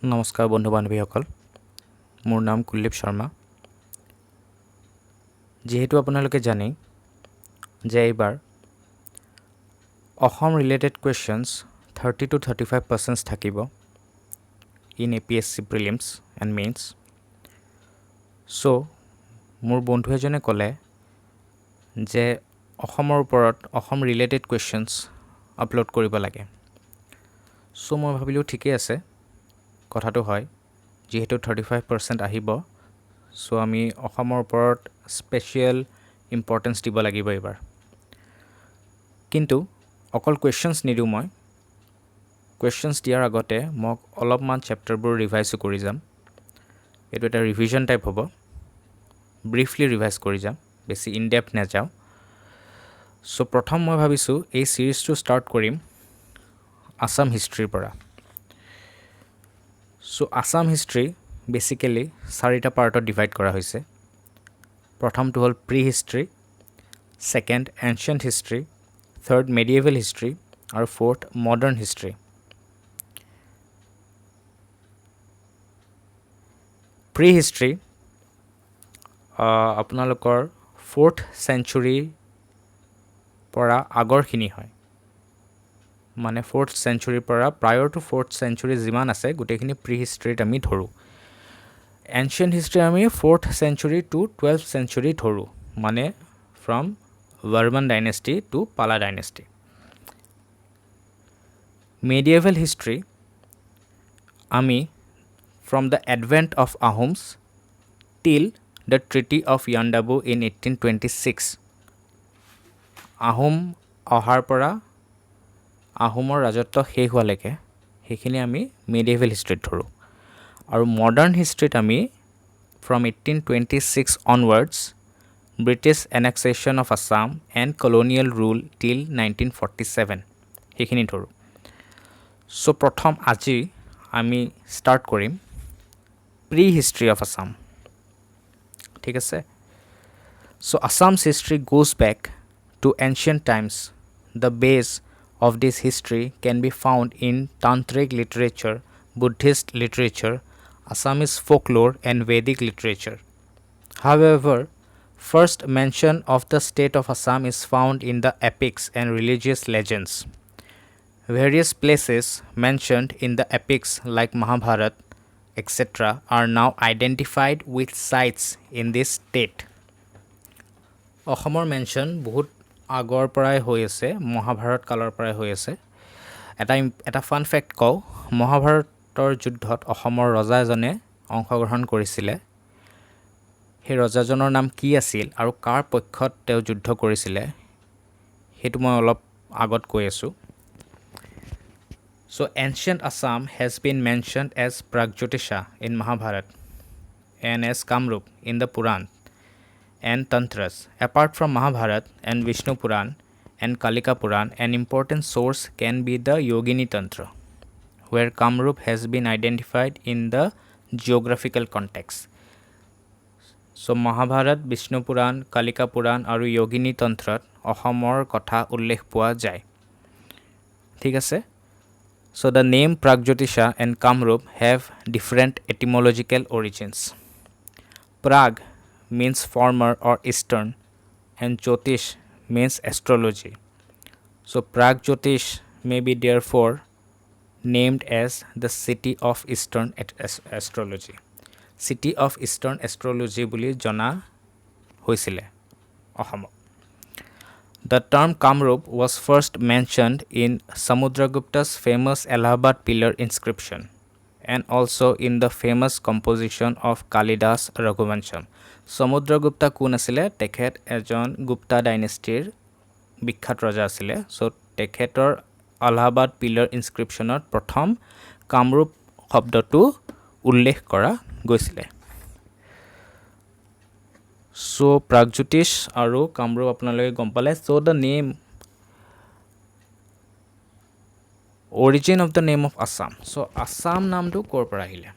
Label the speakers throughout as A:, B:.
A: নমস্কাৰ বন্ধু বান্ধৱীসকল মোৰ নাম কুলদীপ শৰ্মা যেহেতু আপোনালোকে জানে যে এইবাৰ অসম ৰিলেটেড কোৱেশ্চনছ 30 to 35% থাকিব in APSC prelims and mains so' মোৰ বন্ধু এজনে ক'লে যে অসমৰ ওপৰত অসম ৰিলেটেড কোৱেশ্চনছ আপলোড কৰিব লাগে চ' মই ভাবিলোঁ ঠিকেই আছে কথাটো হয় যেহেতু 35% আহিব চ' আমি অসমৰ ওপৰত স্পেচিয়েল ইম্পৰ্টেঞ্চ দিব লাগিব এইবাৰ কিন্তু অকল কুৱেশ্যনছ নিদিওঁ মই কুৱেশ্যনছ দিয়াৰ আগতে মোক অলপমান চেপ্টাৰবোৰ ৰিভাইজো কৰি যাম এইটো এটা ৰিভিজন টাইপ হ'ব ব্ৰিফলি ৰিভাইজ কৰি যাম বেছি ইনডেপ্থ নাযাওঁ চ' প্ৰথম মই ভাবিছোঁ এই ছিৰিজটো ষ্টাৰ্ট কৰিম আছাম হিষ্ট্ৰীৰ পৰা চ' আছাম হিষ্ট্ৰী বেচিকেলি 4টা পাৰ্টত ডিভাইড কৰা হৈছে প্ৰথমটো হ'ল prehistory second ancient history third medieval history আৰু fourth modern history prehistory আপোনালোকৰ 4th চেঞ্চুৰীৰ পৰা আগৰখিনি হয় মানে 4th চেঞ্চুৰীৰ পৰা প্ৰায়ৰ টু 4th চেঞ্চুৰী যিমান আছে গোটেইখিনি প্ৰি হিষ্ট্ৰীত আমি ধৰোঁ এনচিয়েণ্ট হিষ্ট্ৰী আমি 4th century two 12th century ধৰোঁ মানে ফ্ৰম বৰ্মন ডাইনেষ্টি টু পালা ডাইনেষ্টি মেডিয়েভেল হিষ্ট্ৰী আমি from the advent of Ahoms টিল the treaty of Yandabo in 1826 Ahom অহাৰ পৰা আহোমৰ ৰাজত্ব শেষ হোৱালৈকে সেইখিনি আমি মেডিয়েভেল হিষ্ট্ৰীত ধৰোঁ আৰু মডাৰ্ণ হিষ্ট্ৰীত আমি from 1826 onwards British annexation of Assam and colonial rule till 1947 সেইখিনি ধৰোঁ চ' প্ৰথম আজি আমি ষ্টাৰ্ট কৰিম প্ৰি হিষ্ট্ৰী অফ আছাম ঠিক আছে so' Assam's history goes back to ancient times the base of this history can be found in Tantric literature, Buddhist literature, Assamese folklore and Vedic literature. However, first mention of the state of Assam is found in the epics and religious legends. Various places mentioned in the epics like Mahabharata, etc. are now identified with sites in this state. অসমৰ mention বহুত আগৰ পৰাই হৈ আছে মহাভাৰত কালৰ পৰাই হৈ আছে এটা ফান ফেক্ট কওঁ মহাভাৰতৰ যুদ্ধত অসমৰ ৰজা এজনে অংশগ্ৰহণ কৰিছিলে সেই ৰজাজনৰ নাম কি আছিল আৰু কাৰ পক্ষত তেওঁ যুদ্ধ কৰিছিলে সেইটো মই অলপ আগত কৈ আছোঁ so' ancient Assam has been mentioned as Pragjyotisha in Mahabharata and as Kamrup in the Purana and tantras. Apart from Mahabharata and Vishnu Puran and Kalika Puran, an important source can be the Yogini Tantra, where Kamrup has been identified in the geographical context. So Mahabharata, Vishnu Puran, Kalika Puran আৰু Yogini Tantrat অসমৰ কথা উল্লেখ পোৱা যায় ঠিক আছে So the name Pragjyotisha and Kamrup have different etymological origins. Prag means former or eastern and Jyotish means astrology. So Pragjyotish may be therefore named as the city of eastern astrology. City of eastern astrology বুলি জনা হৈছিলে অসমত The term Kamrup was first mentioned in Samudragupta's famous Allahabad pillar inscription and also in the famous composition of Kalidas Raghuvansham. সমুদ্ৰগুপ্তা কোন আছিলে তেখেত এজন গুপ্তা ডাইনেষ্টিৰ বিখ্যাত ৰজা আছিলে চ' তেখেতৰ আলাহাবাদ পিলাৰ ইনস্ক্ৰিপশ্যনত প্ৰথম কামৰূপ শব্দটো উল্লেখ কৰা গৈছিলে চ' প্ৰাগজ্যোতিষ আৰু কামৰূপ আপোনালোকে গম পালে so' the name origin of the name of Assam so' Assam নামটো ক'ৰ পৰা আহিলে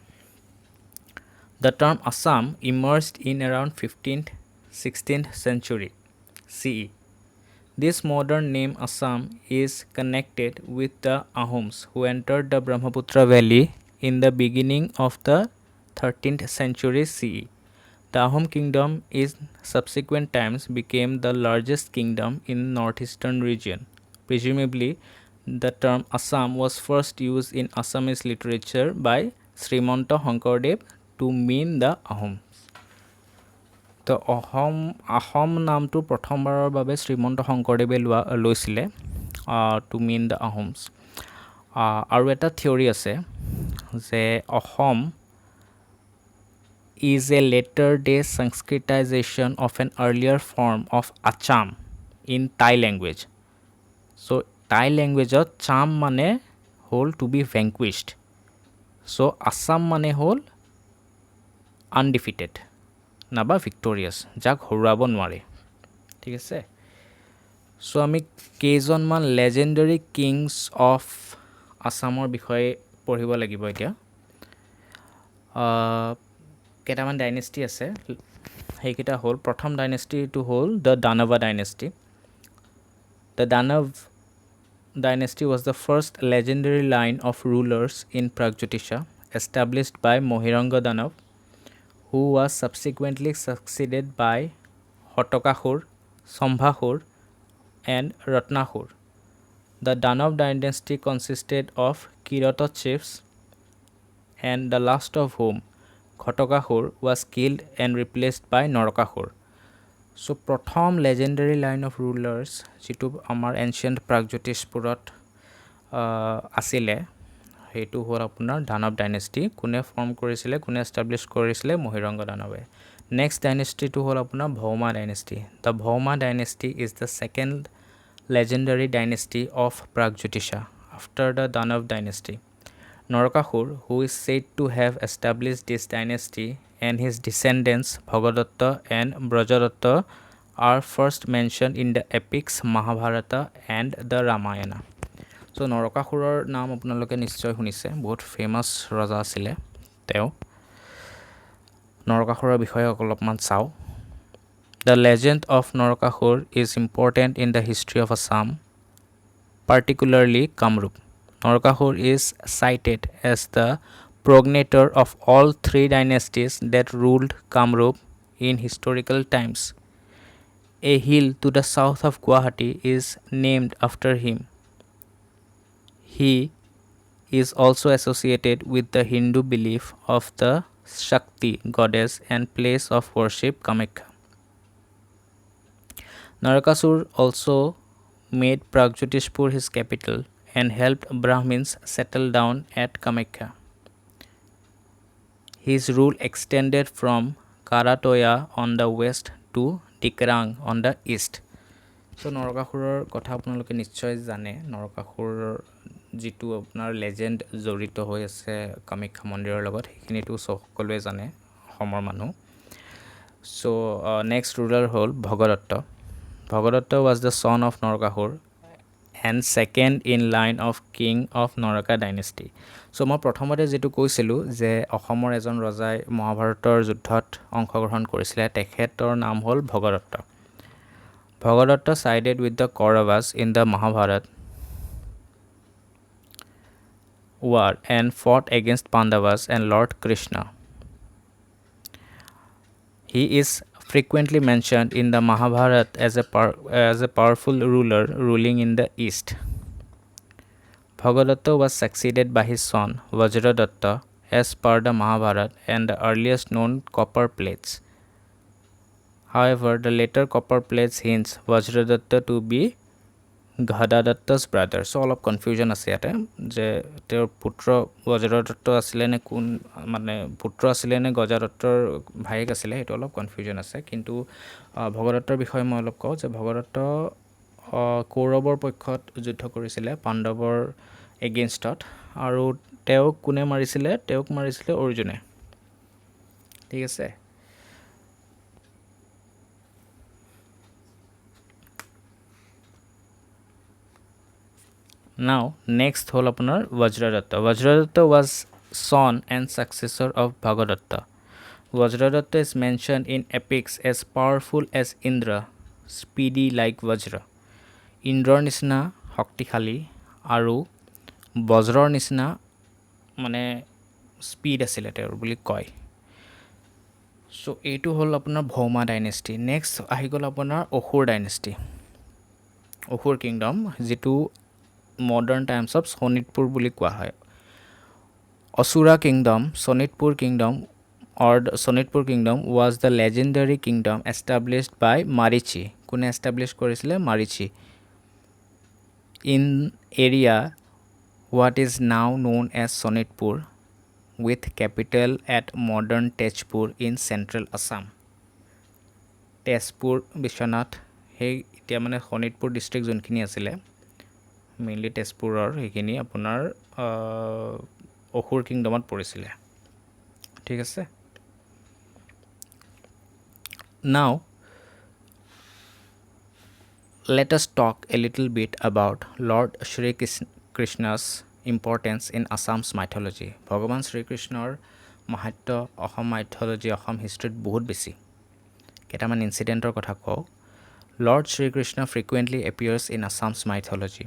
A: The term Assam emerged in around 15th, 16th century CE. This modern name Assam is connected with the Ahoms who entered the Brahmaputra valley in the beginning of the 13th century CE. The Ahom kingdom in subsequent times became the largest kingdom in northeastern region. Presumably, the term Assam was first used in Assamese literature by Srimanto Shankardev to mean the Ahoms. তো অসম নামটো প্ৰথমবাৰৰ বাবে শ্ৰীমন্ত শংকৰদেৱে লৈছিলে two mean the Ahoms. আৰু এটা theory আছে যে Assam is a later day Sanskritization of an earlier form of Acham in Thai language. So Thai language cham mane hol to be vanquished. So Assam mane hol undefeated নাবা ভিক্টৰিয়াছ, যাক হৰুৱাব নোৱাৰে। ঠিক আছে, চ' আমি কেইজনমান লেজেণ্ডাৰী কিংছ অফ আছামৰ বিষয়ে পঢ়িব লাগিব এতিয়া। কেইটামান ডাইনেষ্টি আছে, সেইকেইটা হ'ল, প্ৰথম ডাইনেষ্টিটো হ'ল the Danava dynasty. The Danava dynasty was the first legendary line of rulers in Pragjyotisha established by Mahiranga Danava, who was subsequently succeeded by Hotokashur, Sambhashur, and Ratnashur. The Danav dynasty consisted of Kirata chiefs, and the last of whom, Hotokashur, was killed and replaced by Narakashur. So, prothom legendary line of rulers, jitu amar ancient Pragjotishpurat asile, সেইটো হ'ল আপোনাৰ দানৱ dynasty. কোনে form কৰিছিলে, কোনে establish কৰিছিলে? Mahiranga দানৱে। Next ডাইনেষ্টিটো হ'ল আপোনাৰ Bhauma dynasty. The Bhauma dynasty is the second legendary dynasty of Pragjyotisha after the Danava dynasty. Narakasura, who is said to have establish this dynasty, and his descendants Bhagadatta and Vajradatta are first mention in the epics Mahabharata and the Ramayana. So' নৰকাসুৰৰ নাম আপোনালোকে নিশ্চয় শুনিছে, বহুত famous ৰজা আছিলে তেওঁ। নৰকাসুৰৰ বিষয়ে অলপমান চাওঁ। The legend of Narakasura is important in the history of Assam, particularly Kamrup. Narakasura is cited as the progenitor of all three dynasties that ruled Kamrup in historical times. A hill to the south of Guwahati is named after him. He is also associated with the Hindu belief of the Shakti goddess and place of worship Kamakhya. Narakasur also made Pragjotishpur his capital and helped Brahmins settle down at Kamakhya. His rule extended from Karatoya on the west to Dikrang on the east. So নৰকাসুৰৰ কথা আপোনালোকে নিশ্চয় জানে। নৰকাসুৰৰ যিটো আপোনাৰ legend জড়িত হৈ আছে কামাখ্যা মন্দিৰৰ লগত, সেইখিনিতো সকলোৱে জানে অসমৰ মানুহ। চ' নেক্সট ৰুলাৰ হ'ল Bhagadatta. Bhagadatta was the son of Narakasura and second in line of king of Naraka dynasty. So' মই প্ৰথমতে যিটো কৈছিলোঁ যে অসমৰ এজন ৰজাই মহাভাৰতৰ যুদ্ধত অংশগ্ৰহণ কৰিছিলে, তেখেতৰ নাম হ'ল Bhagadatta. Bhagadatta sided with the Kauravas in the Mahabharat war and fought against Pandavas and Lord Krishna. He is frequently mentioned in the Mahabharat as a powerful ruler ruling in the east. Bhagadatta was succeeded by his son Vajradatta as per the Mahabharat and the earliest known copper plates. However, the later copper plates hints Vajradatta to be Ghadadatta's brother. So অলপ confusion আছে ইয়াতে যে তেওঁৰ পুত্ৰ বজ্ৰদত্ত আছিলে নে কোন, মানে পুত্ৰ আছিলে নে গজদত্তৰ ভায়েক আছিলে, সেইটো অলপ কনফিউজন আছে। কিন্তু ভগদত্তৰ বিষয়ে মই অলপ কওঁ যে ভগদত্ত কৌৰৱৰ পক্ষত যুদ্ধ কৰিছিলে পাণ্ডৱৰ এগেইনষ্টত, আৰু তেওঁক কোনে মাৰিছিলে? তেওঁক মাৰিছিলে অৰ্জুনে। ঠিক আছে। Now, next হ'ল আপোনাৰ Bajradatta. Bajradatta was son and successor of Bhagadatta. Vajradatta is mentioned in epics as powerful as Indra, speedy like Vajra. ইন্দ্ৰৰ নিচিনা শক্তিশালী আৰু বজ্ৰৰ নিচিনা মানে স্পীড আছিলে তেওঁৰ বুলি কয় চ' এইটো হ'ল আপোনাৰ ভৌমা ডাইনেষ্টি নেক্সট আহি গ'ল আপোনাৰ অসুৰ ডাইনেষ্টি অসুৰ কিংডম যিটো মডাৰ্ণ টাইমছত শোণিতপুৰ বুলি কোৱা হয় Asura kingdom, Sonitpur kingdom was the legendary kingdom established by Marichi. কোনে establish কৰিছিলে Marichi in area what is now known as Sonitpur with capital at modern Tezpur in central Assam. Tezpur Biswanath সেই এতিয়া মানে Sonitpur district যোনখিনি আছিলে মেইনলি তেজপুৰৰ সেইখিনি আপোনাৰ অসুৰ কিংডমত পৰিছিলে ঠিক আছে নাও let us talk a little bit about Lord Shri Krishna's importance in Assam's mythology ভগৱান শ্ৰীকৃষ্ণৰ মাহাত্য অসম মাইথলজি অসম হিষ্ট্ৰীত বহুত বেছি কেইটামান ইনচিডেণ্টৰ কথা কওঁ Lord Shri Krishna frequently appears in Assam's mythology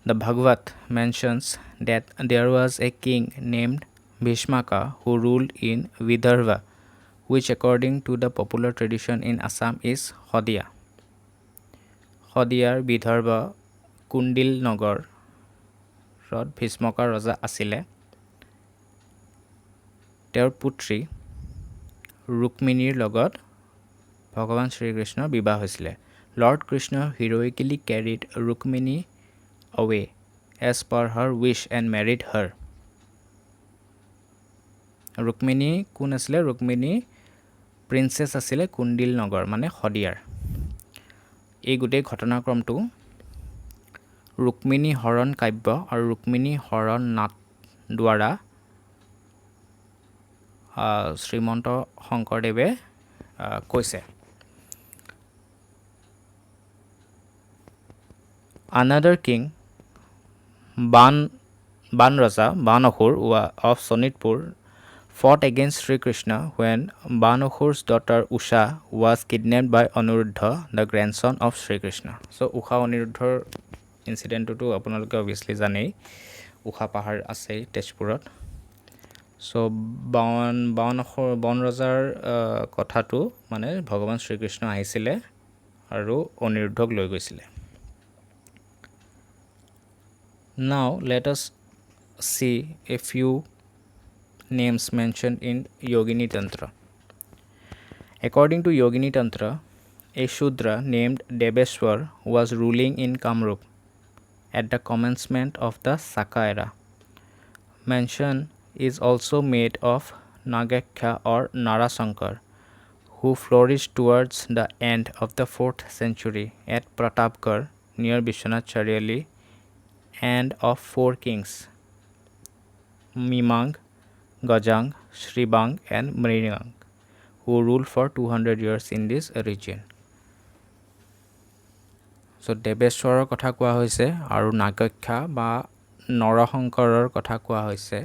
A: The Bhagavad mentions that there was a king named Bhishmaka who ruled in Vidarbha, which according to the popular tradition in Assam is Hodia. Hodiar Vidarbha Kundil Nagar Rod Bhishmaka Raja Asile. তেওঁৰ পুত্ৰী ৰুক্মিণীৰ লগত ভগৱান শ্ৰীকৃষ্ণৰ বিবাহ হৈছিলে Lord Krishna heroically carried Rukmini away as per her wish and married her. Rukmini কোন আছিলে Rukmini princess আছিলে কুণ্ডিল নগৰ মানে হদিয়াৰ এই গোটেই ঘটনাক্ৰমটো ৰুক্মিণী হৰণ কাব্য আৰু ৰুক্মিণী হৰণ নাট দ্বাৰা শ্ৰীমন্ত শংকৰদেৱে কৈছে Another king Ban Raja Banahur of Sonitpur fought against Sri Krishna when Banahur's daughter Usha was kidnapped by Anuruddha, the grandson of Sri Krishna. So Usha Anuruddhar incident to আপোনালোকে obviously জানেই Usha পাহাৰ আছে তেজপুৰত so বান ৰজাৰ কথাটো মানে ভগৱান শ্ৰীকৃষ্ণ আহিছিলে আৰু অনিৰুদ্ধক লৈ গৈছিলে Now let us see a few names mentioned in Yogini Tantra. According to Yogini Tantra, a Shudra named Deveshwar was ruling in Kamrup at the commencement of the Saka era. Mention is also made of Nagakhya or Narasankar, who flourished towards the end of the 4th century at Pratapgarh near Vishwanath Chariali and of 4 kings Mimang, Gajang, Shribang and Mringang who ruled for 200 years in this region. So Deveshwaৰৰ কথা কোৱা হৈছে আৰু নাগক্ষা বা নৰশংকৰৰ কথা কোৱা হৈছে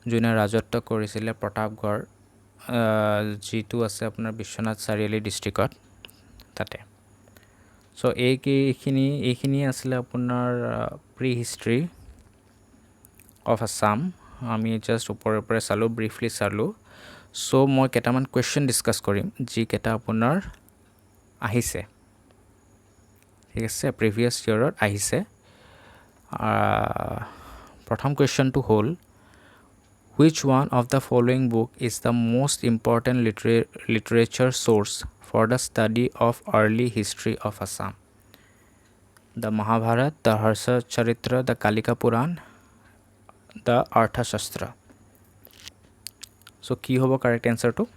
A: যোনে ৰাজত্ব কৰিছিলে প্ৰতাপগড় যিটো আছে আপোনাৰ বিশ্বনাথ চাৰিআলি ডিষ্ট্ৰিক্টত তাতে So এইখিনি আছিলে আপোনাৰ প্ৰি হিষ্ট্ৰী অফ আসাম আমি জাষ্ট ওপৰে চালো ব্ৰিফলি চালো সো মই কেইটামান কোৱেশ্চন ডিসকাস কৰিম যি কেইটা আপোনাৰ আহিছে ঠিক আছে প্ৰিভিয়াস ইয়াৰত আহিছে প্ৰথম কোৱেশ্চনটো হ'ল Which one of the following book is the most important literature source for the study of early history of Assam? The Mahabharata, the Harsha Charitra, the Kalika Puran, the Arthashastra. So, ki hobo correct answer to?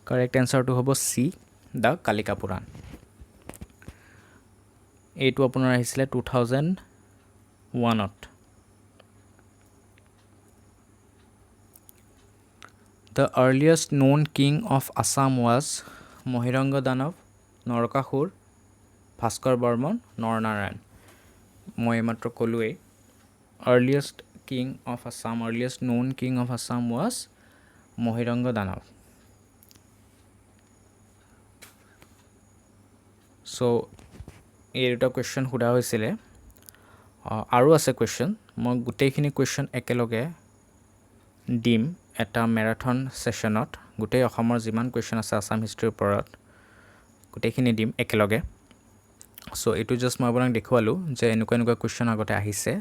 A: Correct answer to hobo C, the Kalika Puran. Eitu apunar ahisile 2001 The earliest known king of Assam was Mohiranga Danav, Narakasur, Bhaskar Barman, Narnarayan. Moi matro kolue earliest known king of Assam was Mohiranga Danav. So এই দুটা question সোধা হৈছিলে আৰু আছে question, মই গোটেইখিনি question একেলগে দিম এটা মেৰাথন ছেশ্যনত। গোটেই অসমৰ যিমান কুৱেশ্যন আছে আছাম হিষ্ট্ৰীৰ ওপৰত গোটেইখিনি দিম একেলগে। চ' এইটো জাষ্ট মই আপোনাক দেখুৱালোঁ যে এনেকুৱা কুৱেশ্যন আগতে আহিছে।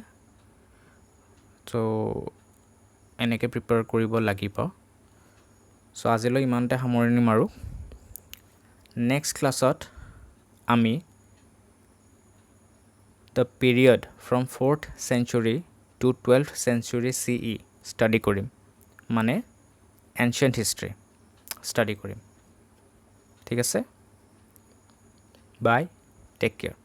A: চ' এনেকৈ প্ৰিপেয়াৰ কৰিব লাগিব। চ' আজিলৈ ইমানতে সামৰণি মাৰোঁ। নেক্সট ক্লাছত আমি the period from 4th century to 12th century CE study কৰিম, মানে এনচিয়েণ্ট হিষ্ট্ৰী ষ্টাডি কৰিম। ঠিক আছে, বাই, টেক কেয়াৰ।